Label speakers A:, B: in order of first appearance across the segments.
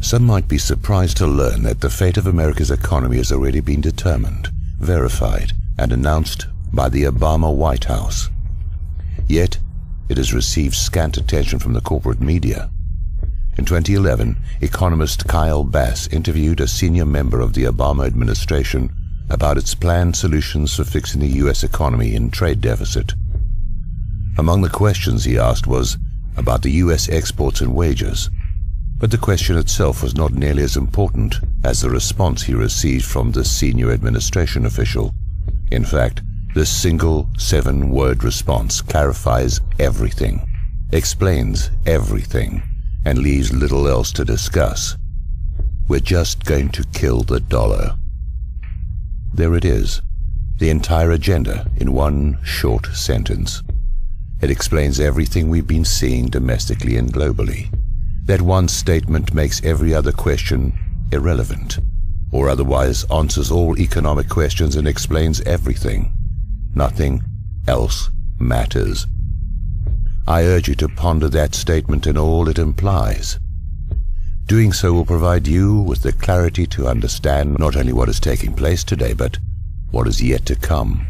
A: Some might be surprised to learn that the fate of America's economy has already been determined, verified, and announced by the Obama White House. Yet, it has received scant attention from the corporate media. In 2011, economist Kyle Bass interviewed a senior member of the Obama administration about its planned solutions for fixing the U.S. economy and trade deficit. Among the questions he asked was about the U.S. exports and wages, but the question itself was not nearly as important as the response he received from the senior administration official. In fact, this single 7-word response clarifies everything, explains everything, and leaves little else to discuss. We're just going to kill the dollar. There it is, the entire agenda in one short sentence. It explains everything we've been seeing domestically and globally. That one statement makes every other question irrelevant, or otherwise answers all economic questions and explains everything. Nothing else matters. I urge you to ponder that statement and all it implies. Doing so will provide you with the clarity to understand not only what is taking place today, but what is yet to come.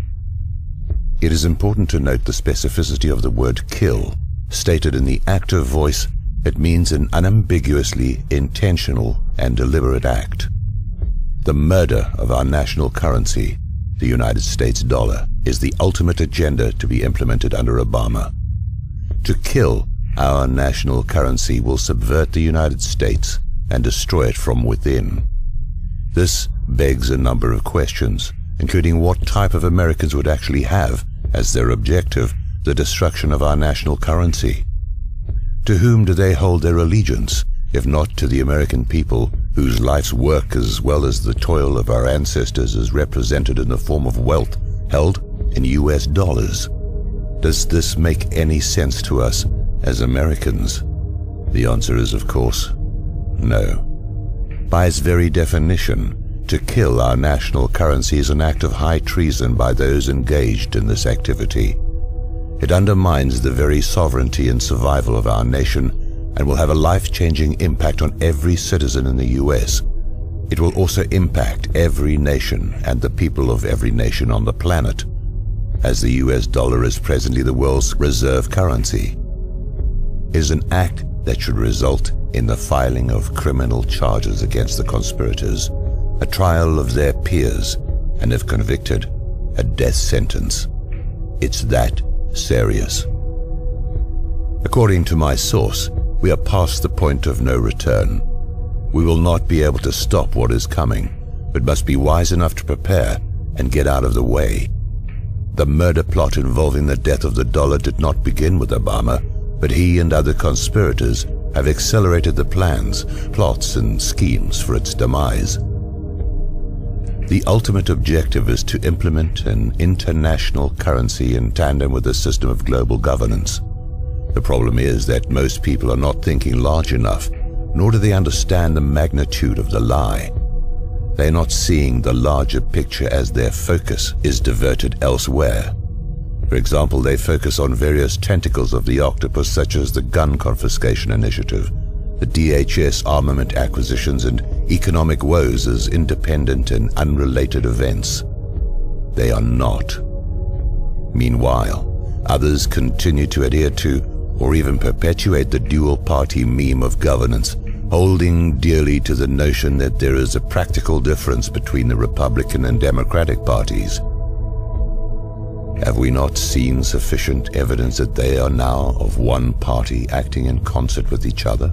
A: It is important to note the specificity of the word kill. Stated in the active voice, it means an unambiguously intentional and deliberate act. The murder of our national currency, the United States dollar, is the ultimate agenda to be implemented under Obama. To kill our national currency will subvert the United States and destroy it from within. This begs a number of questions, including what type of Americans would actually have as their objective the destruction of our national currency. To whom do they hold their allegiance, if not to the American people, whose life's work as well as the toil of our ancestors is represented in the form of wealth held in US dollars? Does this make any sense to us as Americans? The answer is, of course, no. By its very definition, to kill our national currency is an act of high treason by those engaged in this activity. It undermines the very sovereignty and survival of our nation and will have a life-changing impact on every citizen in the U.S. It will also impact every nation and the people of every nation on the planet, as the US dollar is presently the world's reserve currency. It is an act that should result in the filing of criminal charges against the conspirators, a trial of their peers, and if convicted, a death sentence. It's that serious. According to my source, we are past the point of no return. We will not be able to stop what is coming, but must be wise enough to prepare and get out of the way. The murder plot involving the death of the dollar did not begin with Obama, but he and other conspirators have accelerated the plans, plots, and schemes for its demise. The ultimate objective is to implement an international currency in tandem with a system of global governance. The problem is that most people are not thinking large enough, nor do they understand the magnitude of the lie. They are not seeing the larger picture as their focus is diverted elsewhere. For example, they focus on various tentacles of the octopus, such as the gun confiscation initiative, the DHS armament acquisitions, and economic woes as independent and unrelated events. They are not. Meanwhile, others continue to adhere to or even perpetuate the dual-party meme of governance, holding dearly to the notion that there is a practical difference between the Republican and Democratic parties. Have we not seen sufficient evidence that they are now of one party acting in concert with each other?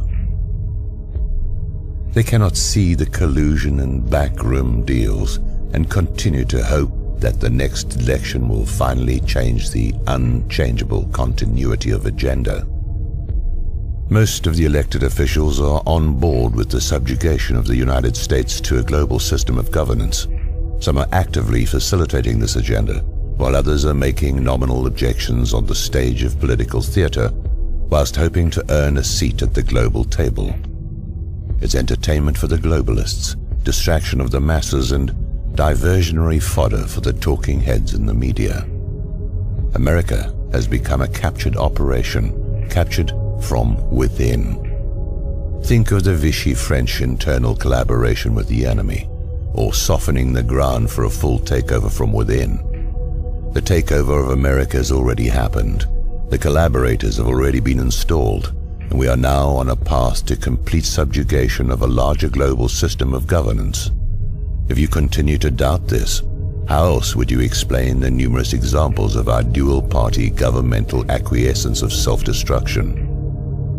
A: They cannot see the collusion and backroom deals and continue to hope that the next election will finally change the unchangeable continuity of agenda. Most of the elected officials are on board with the subjugation of the United States to a global system of governance. Some are actively facilitating this agenda, while others are making nominal objections on the stage of political theater, whilst hoping to earn a seat at the global table. It's entertainment for the globalists, distraction of the masses, and diversionary fodder for the talking heads in the media. America has become a captured operation, captured from within. Think of the Vichy French internal collaboration with the enemy, or softening the ground for a full takeover from within. The takeover of America has already happened. The collaborators have already been installed, and we are now on a path to complete subjugation of a larger global system of governance. If you continue to doubt this, how else would you explain the numerous examples of our dual-party governmental acquiescence of self-destruction?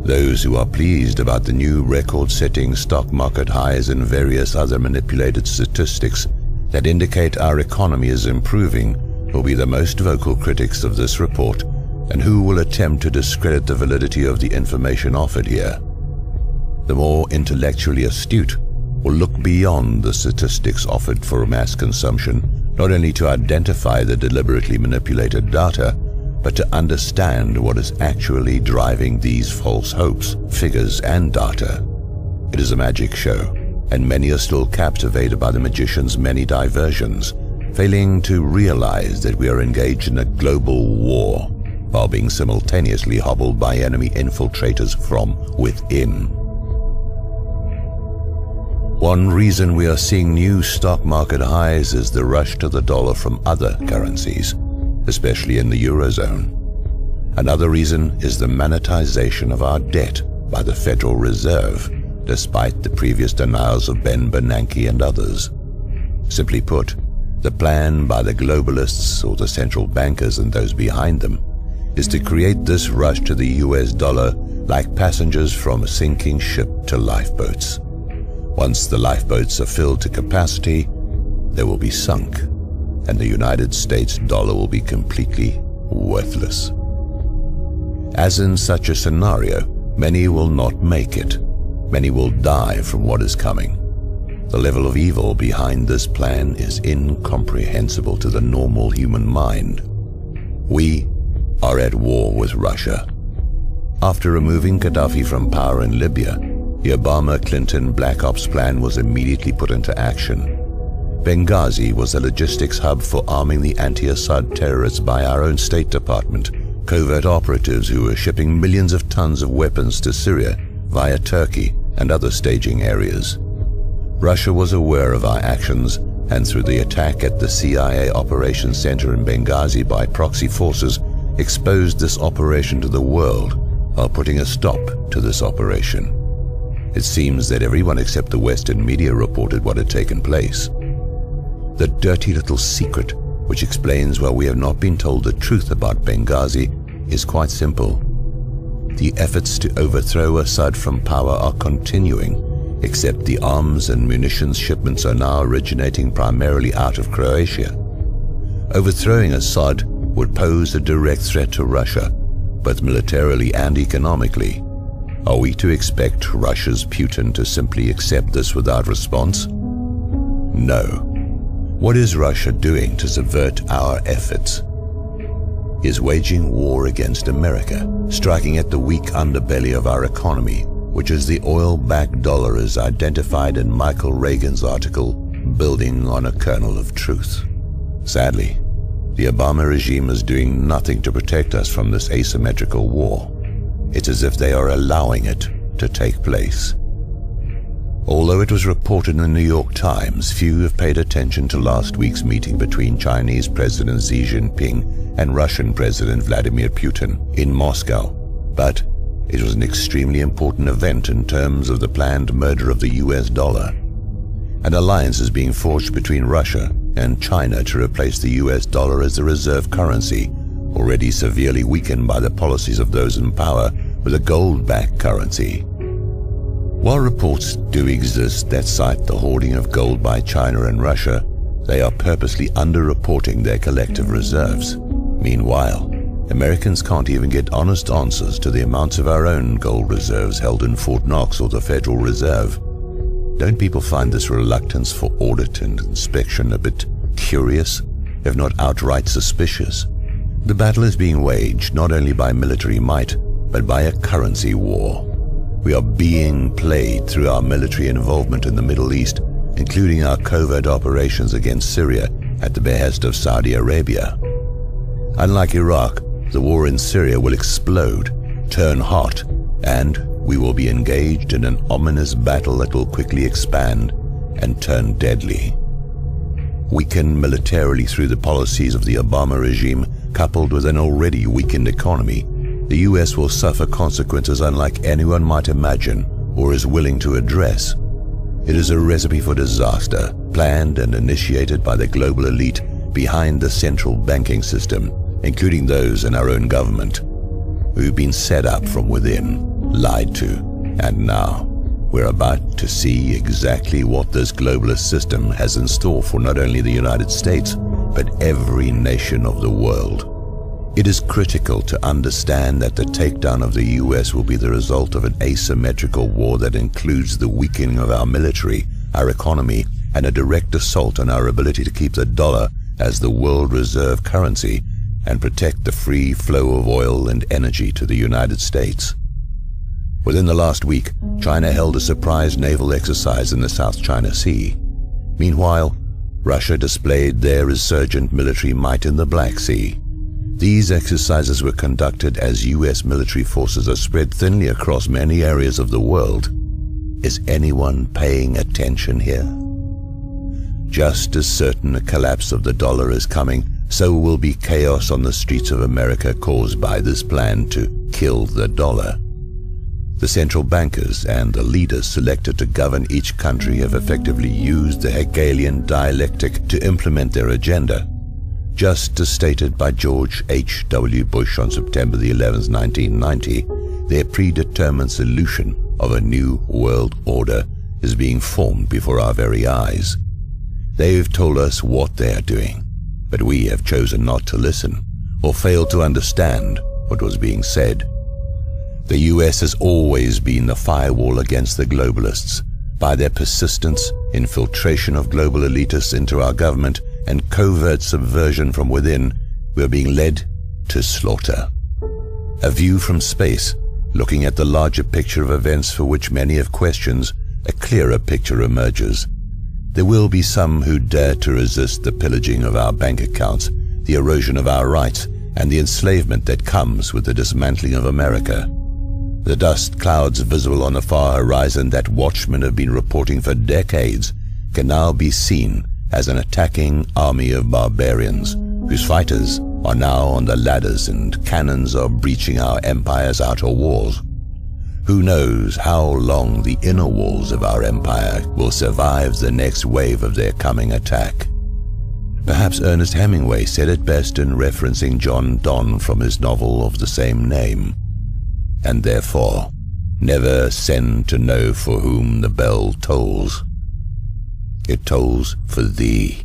A: Those who are pleased about the new record-setting stock market highs and various other manipulated statistics that indicate our economy is improving will be the most vocal critics of this report, and who will attempt to discredit the validity of the information offered here. The more intellectually astute will look beyond the statistics offered for mass consumption, not only to identify the deliberately manipulated data, but to understand what is actually driving these false hopes, figures, and data. It is a magic show, and many are still captivated by the magician's many diversions, failing to realize that we are engaged in a global war, while being simultaneously hobbled by enemy infiltrators from within. One reason we are seeing new stock market highs is the rush to the dollar from other currencies, especially in the Eurozone. Another reason is the monetization of our debt by the Federal Reserve, despite the previous denials of Ben Bernanke and others. Simply put, the plan by the globalists, or the central bankers and those behind them, is to create this rush to the US dollar like passengers from a sinking ship to lifeboats. Once the lifeboats are filled to capacity, they will be sunk, and the United States dollar will be completely worthless. As in such a scenario, many will not make it. Many will die from what is coming. The level of evil behind this plan is incomprehensible to the normal human mind. We are at war with Russia. After removing Gaddafi from power in Libya, the Obama-Clinton Black Ops plan was immediately put into action. Benghazi was a logistics hub for arming the anti-Assad terrorists by our own State Department, covert operatives who were shipping millions of tons of weapons to Syria via Turkey and other staging areas. Russia was aware of our actions, and through the attack at the CIA Operations Center in Benghazi by proxy forces, exposed this operation to the world while putting a stop to this operation. It seems that everyone except the Western media reported what had taken place. The dirty little secret which explains why we have not been told the truth about Benghazi is quite simple. The efforts to overthrow Assad from power are continuing, except the arms and munitions shipments are now originating primarily out of Croatia. Overthrowing Assad would pose a direct threat to Russia, both militarily and economically. Are we to expect Russia's Putin to simply accept this without response? No. What is Russia doing to subvert our efforts? He is waging war against America, striking at the weak underbelly of our economy, which is the oil-backed dollar as identified in Michael Reagan's article, Building on a Kernel of Truth. Sadly, the Obama regime is doing nothing to protect us from this asymmetrical war. It's as if they are allowing it to take place. Although it was reported in the New York Times, few have paid attention to last week's meeting between Chinese President Xi Jinping and Russian President Vladimir Putin in Moscow. But it was an extremely important event in terms of the planned murder of the US dollar. An alliance is being forged between Russia and China to replace the US dollar as the reserve currency, already severely weakened by the policies of those in power, with a gold-backed currency. While reports do exist that cite the hoarding of gold by China and Russia, they are purposely underreporting their collective reserves. Meanwhile, Americans can't even get honest answers to the amounts of our own gold reserves held in Fort Knox or the Federal Reserve. Don't people find this reluctance for audit and inspection a bit curious, if not outright suspicious? The battle is being waged not only by military might, but by a currency war. We are being played through our military involvement in the Middle East, including our covert operations against Syria at the behest of Saudi Arabia. Unlike Iraq, the war in Syria will explode, turn hot, and we will be engaged in an ominous battle that will quickly expand and turn deadly. Weakened militarily through the policies of the Obama regime, coupled with an already weakened economy, the US will suffer consequences unlike anyone might imagine or is willing to address. It is a recipe for disaster, planned and initiated by the global elite behind the central banking system, including those in our own government, who've been set up from within, lied to, and now we're about to see exactly what this globalist system has in store for not only the United States, but every nation of the world. It is critical to understand that the takedown of the US will be the result of an asymmetrical war that includes the weakening of our military, our economy, and a direct assault on our ability to keep the dollar as the world reserve currency and protect the free flow of oil and energy to the United States. Within the last week, China held a surprise naval exercise in the South China Sea. Meanwhile, Russia displayed their resurgent military might in the Black Sea. These exercises were conducted as US military forces are spread thinly across many areas of the world. Is anyone paying attention here? Just as certain a collapse of the dollar is coming, so will be chaos on the streets of America caused by this plan to kill the dollar. The central bankers and the leaders selected to govern each country have effectively used the Hegelian dialectic to implement their agenda. Just as stated by George H.W. Bush on September the 11th, 1990, their predetermined solution of a new world order is being formed before our very eyes. They've told us what they are doing, but we have chosen not to listen or failed to understand what was being said. The US has always been the firewall against the globalists. By their persistence, infiltration of global elitists into our government, and covert subversion from within, we are being led to slaughter. A view from space, looking at the larger picture of events for which many have questions, a clearer picture emerges. There will be some who dare to resist the pillaging of our bank accounts, the erosion of our rights, and the enslavement that comes with the dismantling of America. The dust clouds visible on the far horizon that watchmen have been reporting for decades can now be seen as an attacking army of barbarians whose fighters are now on the ladders and cannons are breaching our empire's outer walls. Who knows how long the inner walls of our empire will survive the next wave of their coming attack. Perhaps Ernest Hemingway said it best in referencing John Donne from his novel of the same name. And therefore, never send to know for whom the bell tolls. It tolls for thee.